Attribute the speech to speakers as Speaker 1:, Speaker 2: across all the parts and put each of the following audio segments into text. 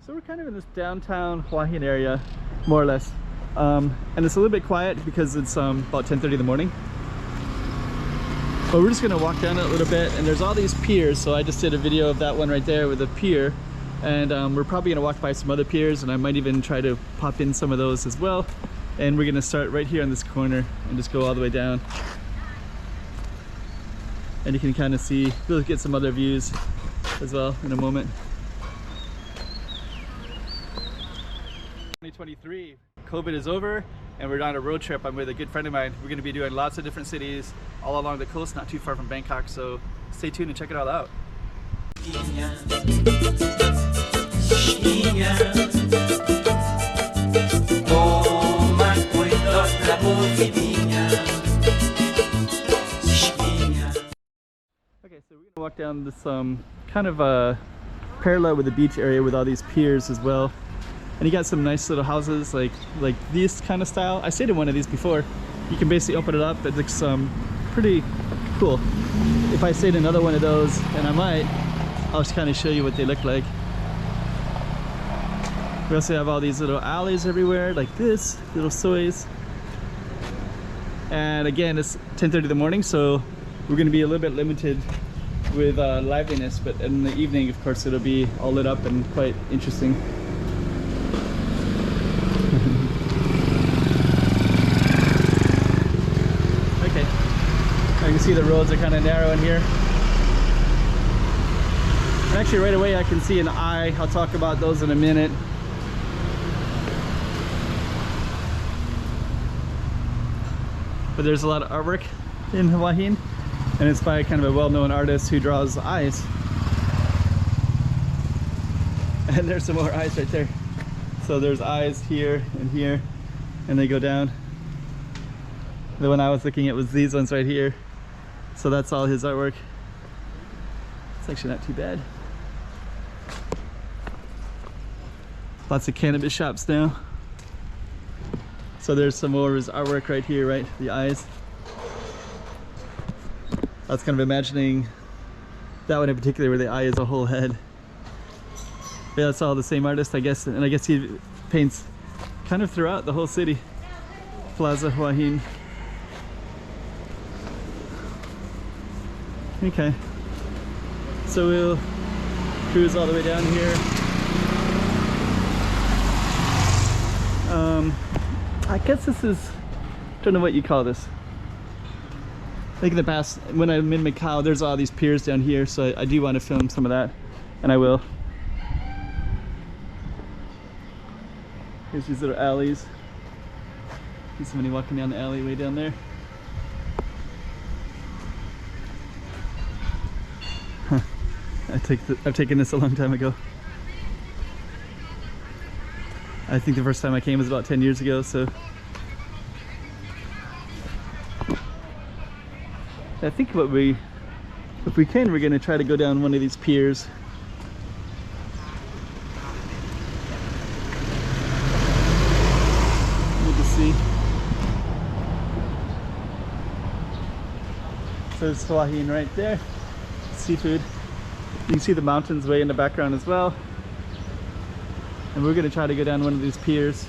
Speaker 1: So we're kind of in this downtown HUA HIN area, more or less. And it's a little bit quiet because it's about 10:30 in the morning. But we're just gonna walk down it a little bit, and there's all these piers. So I just did a video of that one right there with a pier. And we're probably gonna walk by some other piers, and I might even try to pop in some of those as well. And we're gonna start right here on this corner and just go all the way down. And you can kind of see, we'll get some other views as well in a moment. 2023, COVID is over and we're on a road trip. I'm with a good friend of mine. We're going to be doing lots of different cities all along the coast, not too far from Bangkok, so stay tuned and check it all out. Okay, so we're going to walk down this kind of parallel with the beach area with all these piers as well. And you got some nice little houses like this kind of style. I stayed in one of these before. You can basically open it up. It looks pretty cool. If I stayed in another one of those, and I might, I'll just kind of show you what they look like. We also have all these little alleys everywhere like this, little soys. And again, it's 10:30 in the morning, so we're going to be a little bit limited with liveliness, but in the evening, of course, it'll be all lit up and quite interesting. Okay, I can see the roads are kind of narrow in here. Actually, right away I can see an eye. I'll talk about those in a minute. But there's a lot of artwork in HUA HIN, and it's by kind of a well-known artist who draws eyes. And there's some more eyes right there. So there's eyes here, and they go down. The one I was looking at was these ones right here. So that's all his artwork. It's actually not too bad. Lots of cannabis shops now. So there's some more of his artwork right here, right? The eyes. I was kind of imagining that one in particular where the eye is a whole head. Yeah, that's all the same artist, I guess, and I guess he paints kind of throughout the whole city. Plaza HUA HIN. Okay, so we'll cruise all the way down here. I guess this is, don't know what you call this. I think in the past, when I'm in Macau, there's all these piers down here, so I do want to film some of that, and I will. Here's these little alleys. There's somebody walking down the alleyway down there. Huh. I've taken this a long time ago. I think the first time I came was about 10 years ago, so. I think if we can, we're gonna try to go down one of these piers. See. So there's HUA HIN right there. Seafood. You can see the mountains way in the background as well. And we're going to try to go down one of these piers.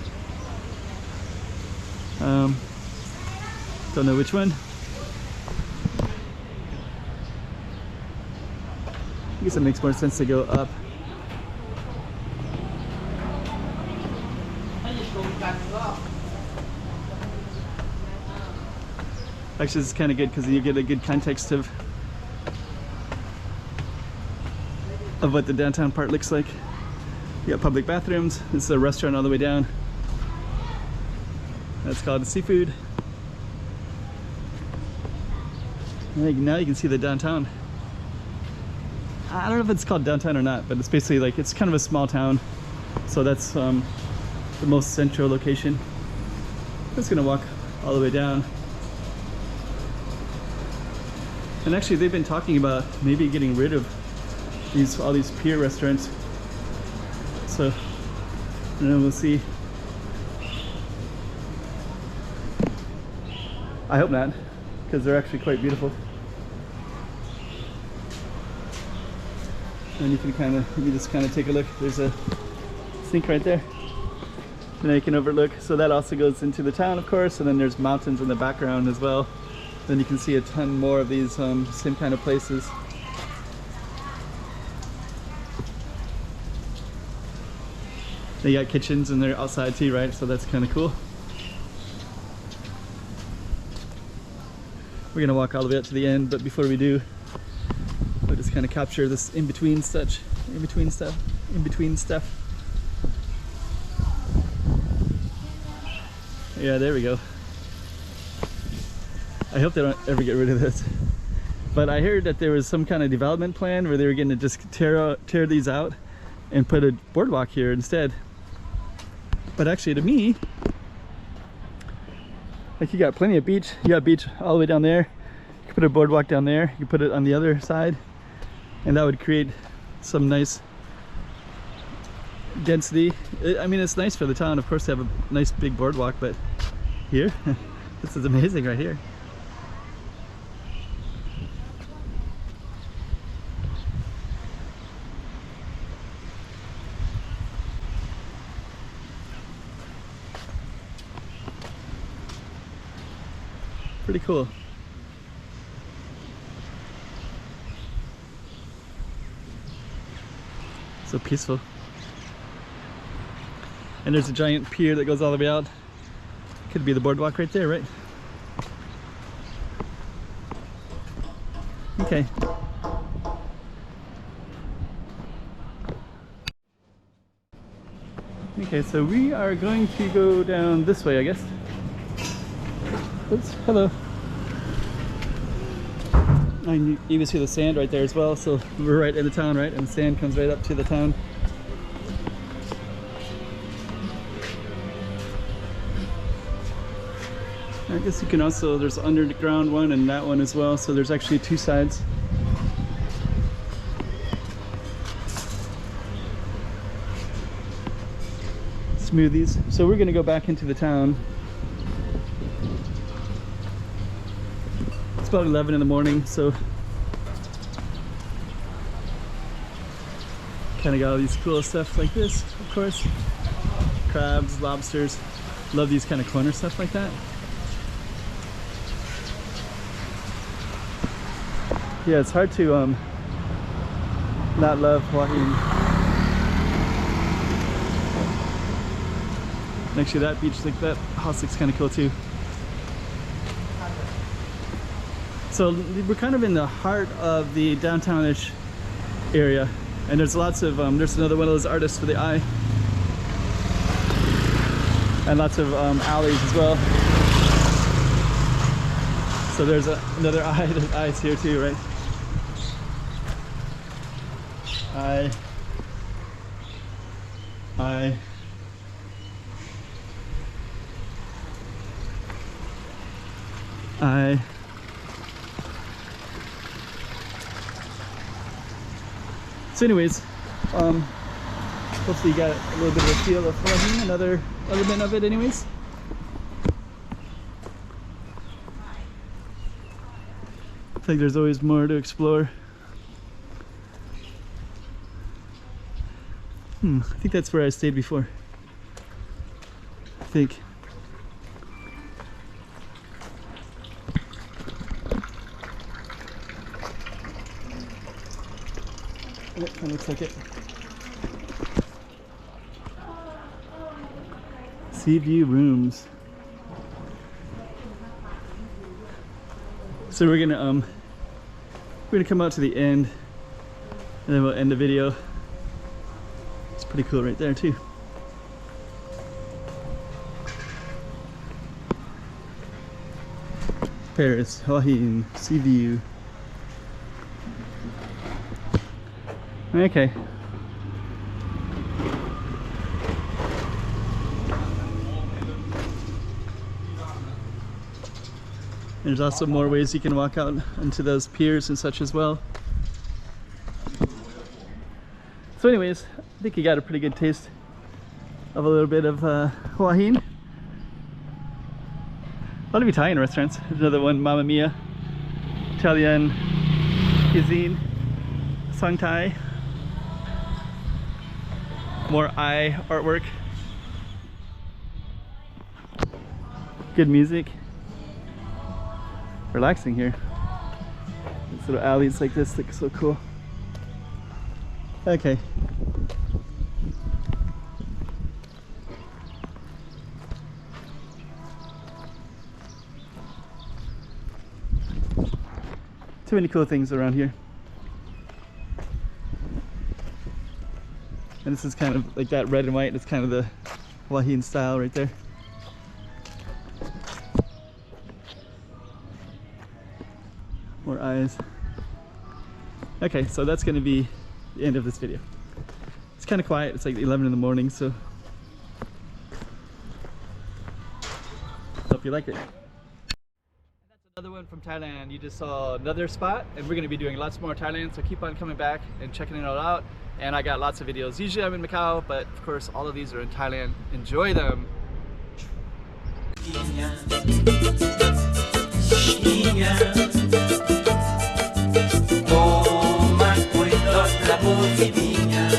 Speaker 1: Don't know which one. I guess it makes more sense to go up. Actually, it's kind of good because you get a good context of what the downtown part looks like. You got public bathrooms. This is a restaurant all the way down. That's called Seafood. And now you can see the downtown. I don't know if it's called downtown or not, but it's basically like, it's kind of a small town. So that's the most central location. I'm just gonna walk all the way down. And actually they've been talking about maybe getting rid of all these pier restaurants. So, and then we'll see. I hope not, because they're actually quite beautiful. And you can just kind of take a look. There's a sink right there. And then you can overlook. So that also goes into the town, of course, and then there's mountains in the background as well. Then you can see a ton more of these same kind of places. They got kitchens and they're outside too, right? So that's kind of cool. We're gonna walk all the way up to the end, but before we do, we'll just kind of capture this in-between stuff. Yeah, there we go. I hope they don't ever get rid of this. But I heard that there was some kind of development plan where they were going to just tear these out and put a boardwalk here instead. But actually, to me, like, you got plenty of beach. You got beach all the way down there. You can put a boardwalk down there. You can put it on the other side, and that would create some nice density. I mean, it's nice for the town, of course, to have a nice big boardwalk, but here, this is amazing right here. Pretty cool. So peaceful. And there's a giant pier that goes all the way out. Could be the boardwalk right there, right? Okay. Okay, so we are going to go down this way, I guess. Oops, hello. You can see the sand right there as well, so we're right in the town, right? And the sand comes right up to the town. I guess you can also, there's underground one and that one as well, so there's actually two sides. Smoothies. So we're gonna go back into the town. It's about 11 in the morning, so kind of got all these cool stuff like this, of course. Crabs, lobsters. Love these kind of corner stuff like that. Yeah, it's hard to not love HUA HIN. Actually, that beach, like that house, looks kind of cool too. So we're kind of in the heart of the downtownish area, and there's lots of there's another one of those artists for the eye, and lots of alleys as well. So there's another eye. There's eyes here too, right? Eye. So anyways, hopefully you got a little bit of a feel of HUA HIN, another element of it anyways. I think there's always more to explore. I think that's where I stayed before. I think. That kind of looks like it. Sea view rooms. So we're gonna come out to the end, and then we'll end the video. It's pretty cool right there too. Piers, HUA HIN, sea view. Okay. There's also more ways you can walk out into those piers and such as well. So anyways, I think you got a pretty good taste of a little bit of HUA HIN. A lot of Italian restaurants. There's another one, Mamma Mia, Italian cuisine, Song Thai. More eye artwork. Good music. Relaxing here. These little alleys like this look so cool. Okay. Too many cool things around here. And this is kind of like that red and white. It's kind of the HUA HIN style right there. More eyes. Okay, so that's going to be the end of this video. It's kind of quiet. It's like 11 in the morning, so hope you like it. Another one from Thailand. You just saw another spot, and we're going to be doing lots more Thailand, so keep on coming back and checking it all out. And I got lots of videos. Usually I'm in Macau, but of course all of these are in Thailand. Enjoy them.
Speaker 2: Toma cuidado la boquinha.